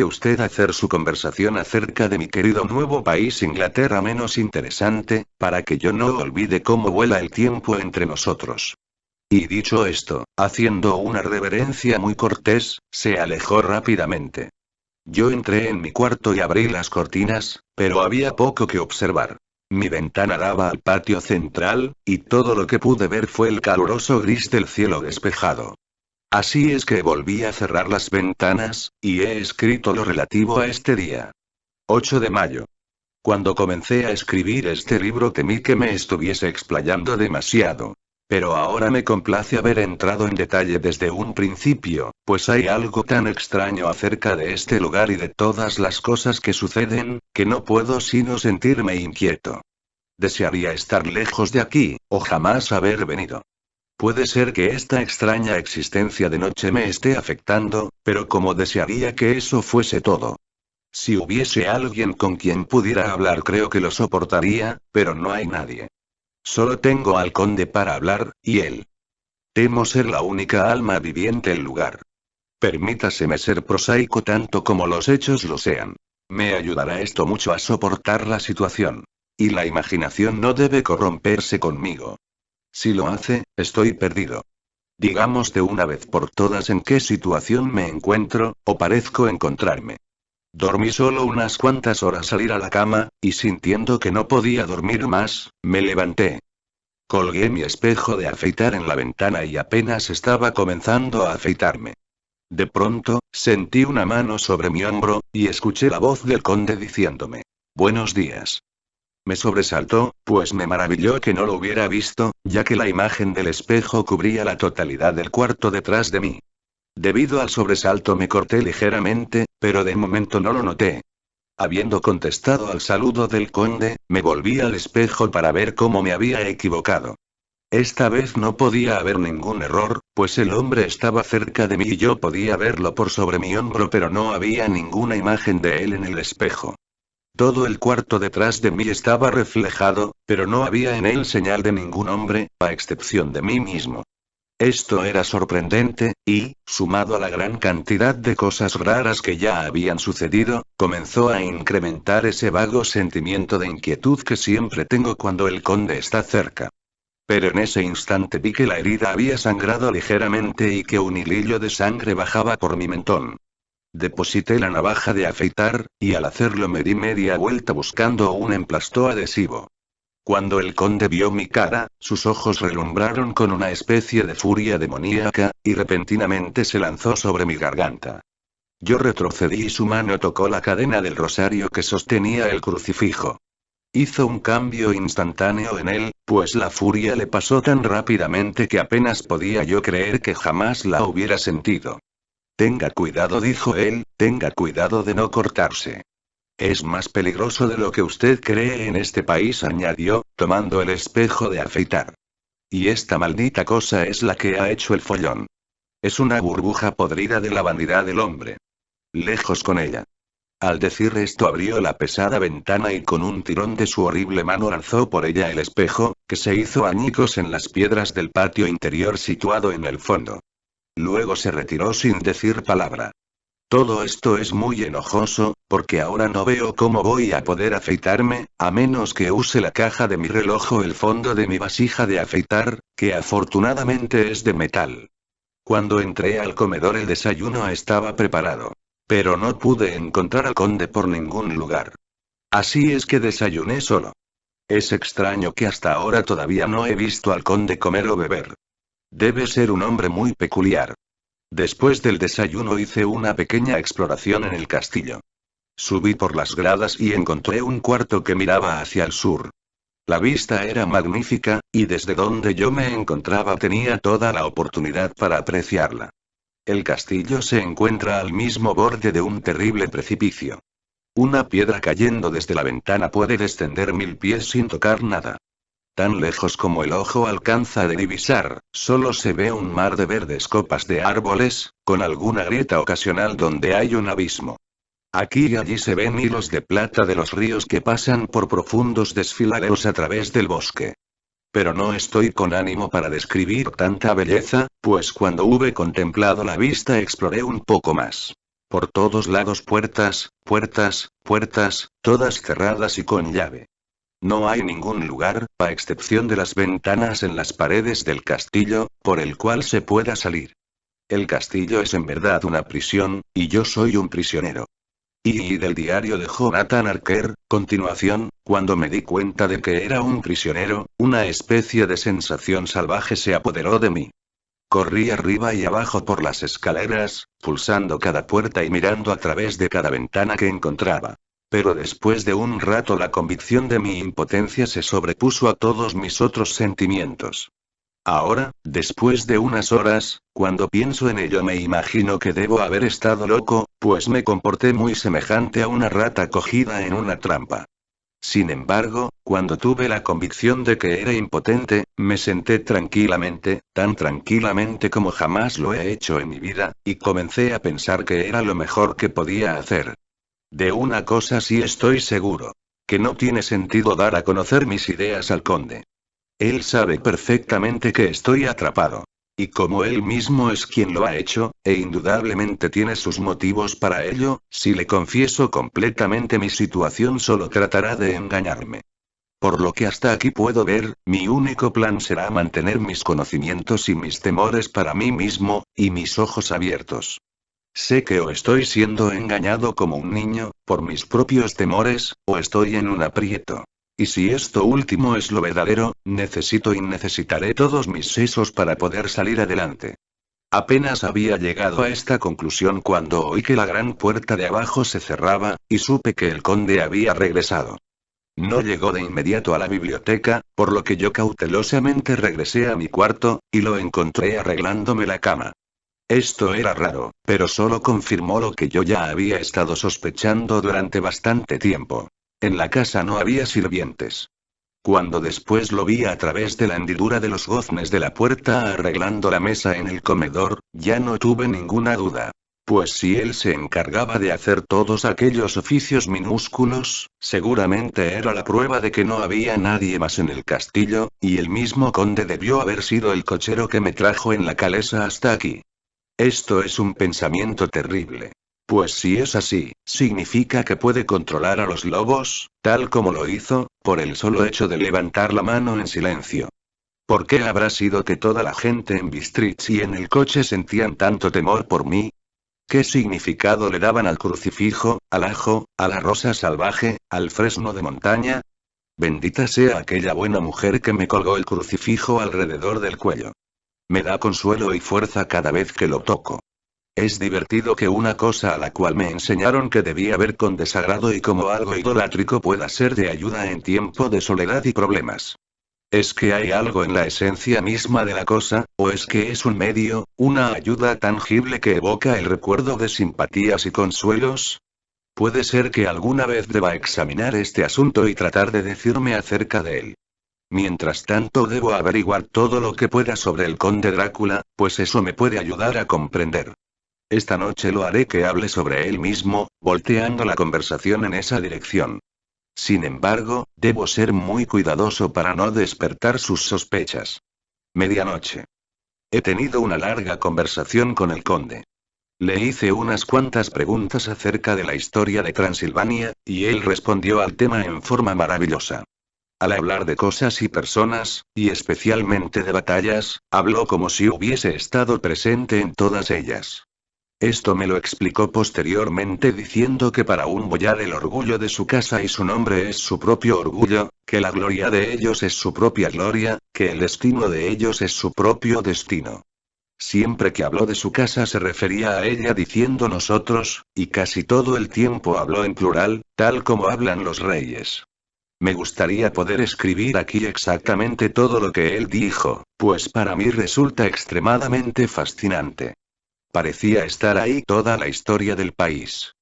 usted hacer su conversación acerca de mi querido nuevo país Inglaterra menos interesante, para que yo no olvide cómo vuela el tiempo entre nosotros. Y dicho esto, haciendo una reverencia muy cortés, se alejó rápidamente. Yo entré en mi cuarto y abrí las cortinas, pero había poco que observar. Mi ventana daba al patio central, y todo lo que pude ver fue el caluroso gris del cielo despejado. Así es que volví a cerrar las ventanas, y he escrito lo relativo a este día. 8 de mayo. Cuando comencé a escribir este libro temí que me estuviese explayando demasiado. Pero ahora me complace haber entrado en detalle desde un principio, pues hay algo tan extraño acerca de este lugar y de todas las cosas que suceden, que no puedo sino sentirme inquieto. Desearía estar lejos de aquí, o jamás haber venido. Puede ser que esta extraña existencia de noche me esté afectando, pero como desearía que eso fuese todo. Si hubiese alguien con quien pudiera hablar creo que lo soportaría, pero no hay nadie. Solo tengo al conde para hablar, y él. Temo ser la única alma viviente del lugar. Permítaseme ser prosaico tanto como los hechos lo sean. Me ayudará esto mucho a soportar la situación. Y la imaginación no debe corromperse conmigo. Si lo hace, estoy perdido. Digamos de una vez por todas en qué situación me encuentro, o parezco encontrarme. Dormí solo unas cuantas horas al ir a la cama, y sintiendo que no podía dormir más, me levanté. Colgué mi espejo de afeitar en la ventana y apenas estaba comenzando a afeitarme. De pronto, sentí una mano sobre mi hombro, y escuché la voz del conde diciéndome: «Buenos días». Me sobresaltó, pues me maravilló que no lo hubiera visto, ya que la imagen del espejo cubría la totalidad del cuarto detrás de mí. Debido al sobresalto me corté ligeramente, pero de momento no lo noté. Habiendo contestado al saludo del conde, me volví al espejo para ver cómo me había equivocado. Esta vez no podía haber ningún error, pues el hombre estaba cerca de mí y yo podía verlo por sobre mi hombro, pero no había ninguna imagen de él en el espejo. Todo el cuarto detrás de mí estaba reflejado, pero no había en él señal de ningún hombre, a excepción de mí mismo. Esto era sorprendente, y, sumado a la gran cantidad de cosas raras que ya habían sucedido, comenzó a incrementar ese vago sentimiento de inquietud que siempre tengo cuando el conde está cerca. Pero en ese instante vi que la herida había sangrado ligeramente y que un hilillo de sangre bajaba por mi mentón. Deposité la navaja de afeitar, y al hacerlo me di media vuelta buscando un emplasto adhesivo. Cuando el conde vio mi cara, sus ojos relumbraron con una especie de furia demoníaca, y repentinamente se lanzó sobre mi garganta. Yo retrocedí y su mano tocó la cadena del rosario que sostenía el crucifijo. Hizo un cambio instantáneo en él, pues la furia le pasó tan rápidamente que apenas podía yo creer que jamás la hubiera sentido. «Tenga cuidado», dijo él, «tenga cuidado de no cortarse. Es más peligroso de lo que usted cree en este país», añadió, tomando el espejo de afeitar. «Y esta maldita cosa es la que ha hecho el follón. Es una burbuja podrida de la vanidad del hombre. Lejos con ella». Al decir esto abrió la pesada ventana y con un tirón de su horrible mano lanzó por ella el espejo, que se hizo añicos en las piedras del patio interior situado en el fondo. Luego se retiró sin decir palabra. Todo esto es muy enojoso, porque ahora no veo cómo voy a poder afeitarme, a menos que use la caja de mi reloj o el fondo de mi vasija de afeitar, que afortunadamente es de metal. Cuando entré al comedor el desayuno estaba preparado. Pero no pude encontrar al conde por ningún lugar. Así es que desayuné solo. Es extraño que hasta ahora todavía no he visto al conde comer o beber. Debe ser un hombre muy peculiar. Después del desayuno hice una pequeña exploración en el castillo. Subí por las gradas y encontré un cuarto que miraba hacia el sur. La vista era magnífica, y desde donde yo me encontraba tenía toda la oportunidad para apreciarla. El castillo se encuentra al mismo borde de un terrible precipicio. Una piedra cayendo desde la ventana puede descender 1000 pies sin tocar nada. Tan lejos como el ojo alcanza de divisar, solo se ve un mar de verdes copas de árboles, con alguna grieta ocasional donde hay un abismo. Aquí y allí se ven hilos de plata de los ríos que pasan por profundos desfiladeros a través del bosque. Pero no estoy con ánimo para describir tanta belleza, pues cuando hube contemplado la vista exploré un poco más. Por todos lados puertas, puertas, puertas, todas cerradas y con llave. No hay ningún lugar, a excepción de las ventanas en las paredes del castillo, por el cual se pueda salir. El castillo es en verdad una prisión, y yo soy un prisionero. Y del diario de Jonathan Arker, continuación, cuando me di cuenta de que era un prisionero, una especie de sensación salvaje se apoderó de mí. Corrí arriba y abajo por las escaleras, pulsando cada puerta y mirando a través de cada ventana que encontraba. Pero después de un rato la convicción de mi impotencia se sobrepuso a todos mis otros sentimientos. Ahora, después de unas horas, cuando pienso en ello me imagino que debo haber estado loco, pues me comporté muy semejante a una rata cogida en una trampa. Sin embargo, cuando tuve la convicción de que era impotente, me senté tranquilamente, tan tranquilamente como jamás lo he hecho en mi vida, y comencé a pensar que era lo mejor que podía hacer. De una cosa sí estoy seguro. Que no tiene sentido dar a conocer mis ideas al conde. Él sabe perfectamente que estoy atrapado. Y como él mismo es quien lo ha hecho, e indudablemente tiene sus motivos para ello, si le confieso completamente mi situación solo tratará de engañarme. Por lo que hasta aquí puedo ver, mi único plan será mantener mis conocimientos y mis temores para mí mismo, y mis ojos abiertos. Sé que o estoy siendo engañado como un niño, por mis propios temores, o estoy en un aprieto. Y si esto último es lo verdadero, necesito y necesitaré todos mis sesos para poder salir adelante. Apenas había llegado a esta conclusión cuando oí que la gran puerta de abajo se cerraba, y supe que el conde había regresado. No llegó de inmediato a la biblioteca, por lo que yo cautelosamente regresé a mi cuarto, y lo encontré arreglándome la cama. Esto era raro, pero solo confirmó lo que yo ya había estado sospechando durante bastante tiempo. En la casa no había sirvientes. Cuando después lo vi a través de la hendidura de los goznes de la puerta arreglando la mesa en el comedor, ya no tuve ninguna duda. Pues si él se encargaba de hacer todos aquellos oficios minúsculos, seguramente era la prueba de que no había nadie más en el castillo, y el mismo conde debió haber sido el cochero que me trajo en la calesa hasta aquí. Esto es un pensamiento terrible. Pues si es así, significa que puede controlar a los lobos, tal como lo hizo, por el solo hecho de levantar la mano en silencio. ¿Por qué habrá sido que toda la gente en Bistritz y en el coche sentían tanto temor por mí? ¿Qué significado le daban al crucifijo, al ajo, a la rosa salvaje, al fresno de montaña? Bendita sea aquella buena mujer que me colgó el crucifijo alrededor del cuello. Me da consuelo y fuerza cada vez que lo toco. Es divertido que una cosa a la cual me enseñaron que debía ver con desagrado y como algo idolátrico pueda ser de ayuda en tiempo de soledad y problemas. ¿Es que hay algo en la esencia misma de la cosa, o es que es un medio, una ayuda tangible que evoca el recuerdo de simpatías y consuelos? Puede ser que alguna vez deba examinar este asunto y tratar de decirme acerca de él. Mientras tanto debo averiguar todo lo que pueda sobre el conde Drácula, pues eso me puede ayudar a comprender. Esta noche lo haré que hable sobre él mismo, volteando la conversación en esa dirección. Sin embargo, debo ser muy cuidadoso para no despertar sus sospechas. Medianoche. He tenido una larga conversación con el conde. Le hice unas cuantas preguntas acerca de la historia de Transilvania, y él respondió al tema en forma maravillosa. Al hablar de cosas y personas, y especialmente de batallas, habló como si hubiese estado presente en todas ellas. Esto me lo explicó posteriormente diciendo que para un boyar el orgullo de su casa y su nombre es su propio orgullo, que la gloria de ellos es su propia gloria, que el destino de ellos es su propio destino. Siempre que habló de su casa se refería a ella diciendo nosotros, y casi todo el tiempo habló en plural, tal como hablan los reyes. Me gustaría poder escribir aquí exactamente todo lo que él dijo, pues para mí resulta extremadamente fascinante. Parecía estar ahí toda la historia del país.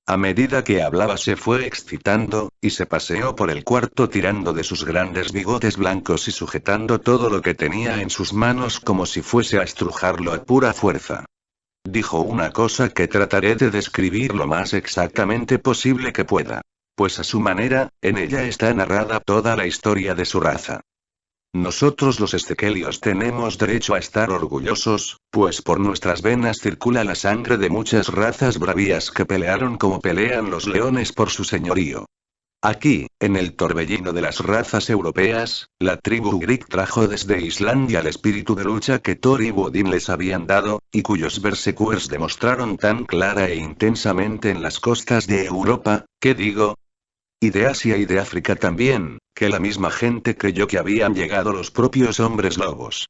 A medida que hablaba se fue excitando, y se paseó por el cuarto tirando de sus grandes bigotes blancos y sujetando todo lo que tenía en sus manos como si fuese a estrujarlo a pura fuerza. Dijo una cosa que trataré de describir lo más exactamente posible que pueda. Pues a su manera, en ella está narrada toda la historia de su raza. Nosotros los Estekelios tenemos derecho a estar orgullosos, pues por nuestras venas circula la sangre de muchas razas bravías que pelearon como pelean los leones por su señorío. Aquí, en el torbellino de las razas europeas, la tribu Ugric trajo desde Islandia el espíritu de lucha que Thor y Odin les habían dado, y cuyos berserkers demostraron tan clara e intensamente en las costas de Europa, ¿qué digo? Y de Asia y de África también, que la misma gente creyó que habían llegado los propios hombres lobos.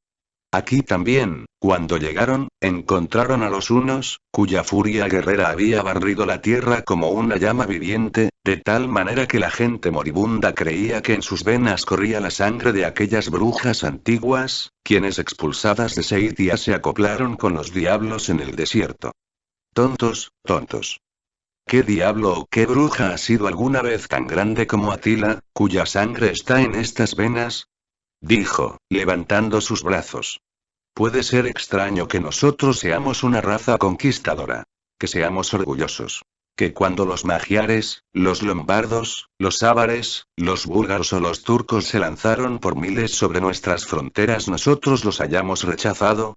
Aquí también, cuando llegaron, encontraron a los hunos, cuya furia guerrera había barrido la tierra como una llama viviente, de tal manera que la gente moribunda creía que en sus venas corría la sangre de aquellas brujas antiguas, quienes expulsadas de Seitia se acoplaron con los diablos en el desierto. Tontos, tontos. ¿Qué diablo o qué bruja ha sido alguna vez tan grande como Atila, cuya sangre está en estas venas? Dijo, levantando sus brazos. Puede ser extraño que nosotros seamos una raza conquistadora. Que seamos orgullosos. Que cuando los magiares, los lombardos, los ávares, los búlgaros o los turcos se lanzaron por miles sobre nuestras fronteras nosotros los hayamos rechazado.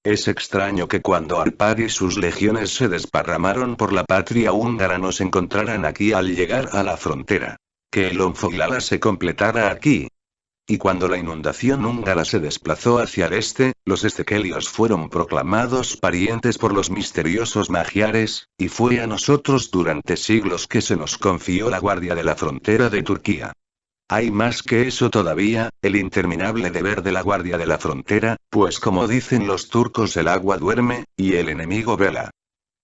Es extraño que cuando Arpad y sus legiones se desparramaron por la patria húngara nos encontraran aquí al llegar a la frontera. Que el Onfoglala se completara aquí. Y cuando la inundación húngara se desplazó hacia el este, los estekelios fueron proclamados parientes por los misteriosos magiares, y fue a nosotros durante siglos que se nos confió la guardia de la frontera de Turquía. Hay más que eso todavía, el interminable deber de la guardia de la frontera, pues como dicen los turcos el agua duerme, y el enemigo vela.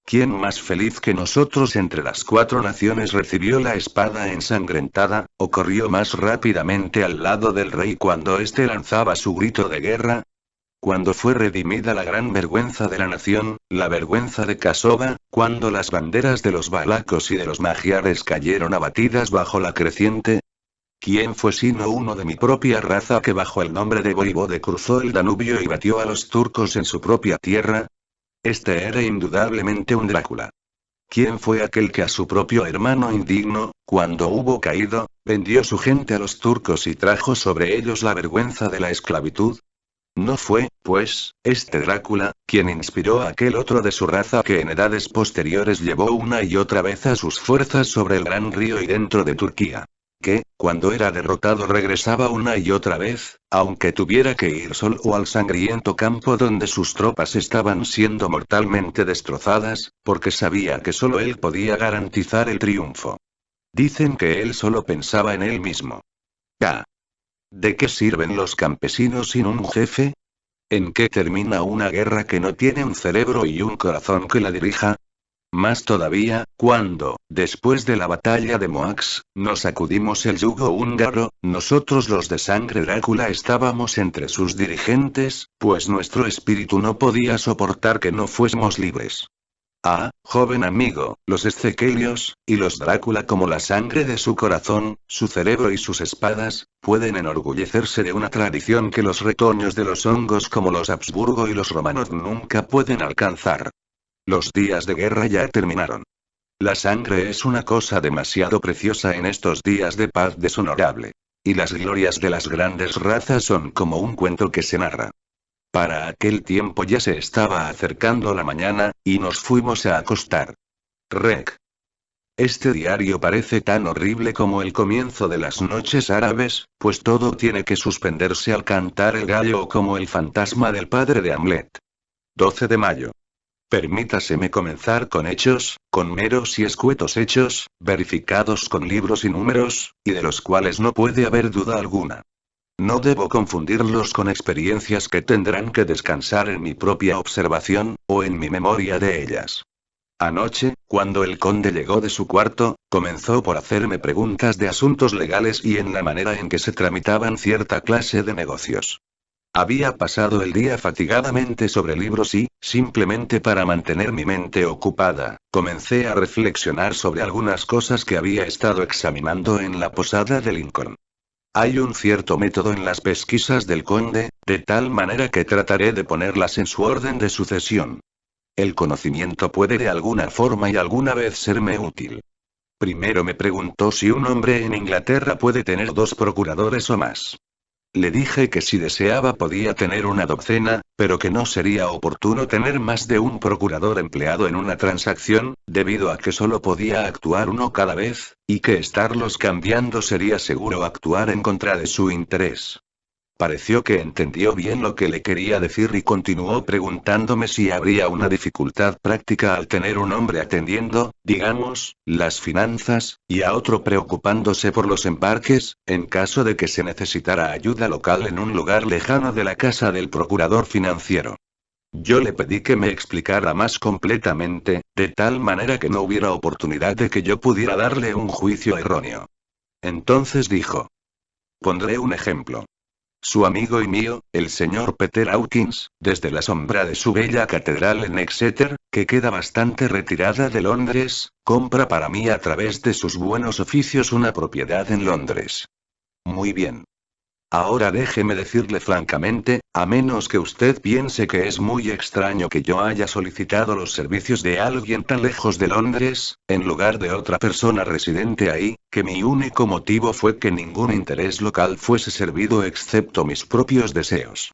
¿Quién más feliz que nosotros entre las 4 naciones recibió la espada ensangrentada, o corrió más rápidamente al lado del rey cuando éste lanzaba su grito de guerra? Cuando fue redimida la gran vergüenza de la nación, la vergüenza de Kasova, cuando las banderas de los valacos y de los magiares cayeron abatidas bajo la creciente. ¿Quién fue sino uno de mi propia raza que bajo el nombre de Voivode cruzó el Danubio y batió a los turcos en su propia tierra? Este era indudablemente un Drácula. ¿Quién fue aquel que a su propio hermano indigno, cuando hubo caído, vendió su gente a los turcos y trajo sobre ellos la vergüenza de la esclavitud? No fue, pues, este Drácula, quien inspiró a aquel otro de su raza que en edades posteriores llevó una y otra vez a sus fuerzas sobre el gran río y dentro de Turquía. Que, cuando era derrotado regresaba una y otra vez, aunque tuviera que ir solo al sangriento campo donde sus tropas estaban siendo mortalmente destrozadas, porque sabía que solo él podía garantizar el triunfo. Dicen que él solo pensaba en él mismo. ¿Ah? ¿De qué sirven los campesinos sin un jefe? ¿En qué termina una guerra que no tiene un cerebro y un corazón que la dirija? Más todavía, cuando, después de la batalla de Moax, nos sacudimos el yugo húngaro, nosotros los de sangre Drácula estábamos entre sus dirigentes, pues nuestro espíritu no podía soportar que no fuésemos libres. Ah, joven amigo, los estekelios, y los Drácula como la sangre de su corazón, su cerebro y sus espadas, pueden enorgullecerse de una tradición que los retoños de los hongos como los Habsburgo y los romanos nunca pueden alcanzar. Los días de guerra ya terminaron. La sangre es una cosa demasiado preciosa en estos días de paz deshonorable. Y las glorias de las grandes razas son como un cuento que se narra. Para aquel tiempo ya se estaba acercando la mañana, y nos fuimos a acostar. Rec. Este diario parece tan horrible como el comienzo de las noches árabes, pues todo tiene que suspenderse al cantar el gallo o como el fantasma del padre de Hamlet. 12 de mayo. Permítaseme comenzar con hechos, con meros y escuetos hechos, verificados con libros y números, y de los cuales no puede haber duda alguna. No debo confundirlos con experiencias que tendrán que descansar en mi propia observación, o en mi memoria de ellas. Anoche, cuando el conde llegó de su cuarto, comenzó por hacerme preguntas de asuntos legales y en la manera en que se tramitaban cierta clase de negocios. Había pasado el día fatigadamente sobre libros y, simplemente para mantener mi mente ocupada, comencé a reflexionar sobre algunas cosas que había estado examinando en la posada de Lincoln. Hay un cierto método en las pesquisas del conde, de tal manera que trataré de ponerlas en su orden de sucesión. El conocimiento puede de alguna forma y alguna vez serme útil. Primero me preguntó si un hombre en Inglaterra puede tener 2 procuradores o más. Le dije que si deseaba podía tener una docena, pero que no sería oportuno tener más de un procurador empleado en una transacción, debido a que solo podía actuar uno cada vez, y que estarlos cambiando sería seguro actuar en contra de su interés. Pareció que entendió bien lo que le quería decir y continuó preguntándome si habría una dificultad práctica al tener un hombre atendiendo, digamos, las finanzas, y a otro preocupándose por los embarques, en caso de que se necesitara ayuda local en un lugar lejano de la casa del procurador financiero. Yo le pedí que me explicara más completamente, de tal manera que no hubiera oportunidad de que yo pudiera darle un juicio erróneo. Entonces dijo: pondré un ejemplo. Su amigo y mío, el señor Peter Hawkins, desde la sombra de su bella catedral en Exeter, que queda bastante retirada de Londres, compra para mí a través de sus buenos oficios una propiedad en Londres. Muy bien. Ahora déjeme decirle francamente, a menos que usted piense que es muy extraño que yo haya solicitado los servicios de alguien tan lejos de Londres, en lugar de otra persona residente ahí, que mi único motivo fue que ningún interés local fuese servido excepto mis propios deseos.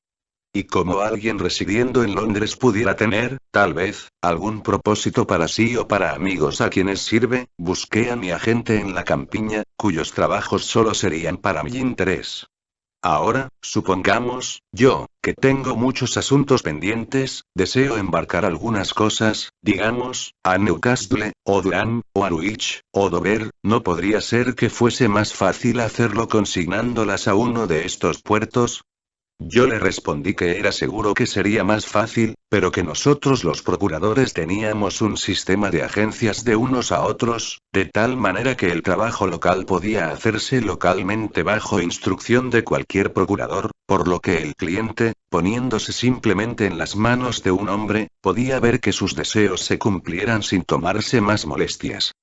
Y como alguien residiendo en Londres pudiera tener, tal vez, algún propósito para sí o para amigos a quienes sirve, busqué a mi agente en la campiña, cuyos trabajos solo serían para mi interés. Ahora, supongamos, yo, que tengo muchos asuntos pendientes, deseo embarcar algunas cosas, digamos, a Newcastle, o Durham, o Harwich, o Dover, ¿no podría ser que fuese más fácil hacerlo consignándolas a uno de estos puertos? Yo le respondí que era seguro que sería más fácil, pero que nosotros los procuradores teníamos un sistema de agencias de unos a otros, de tal manera que el trabajo local podía hacerse localmente bajo instrucción de cualquier procurador, por lo que el cliente, poniéndose simplemente en las manos de un hombre, podía ver que sus deseos se cumplieran sin tomarse más molestias.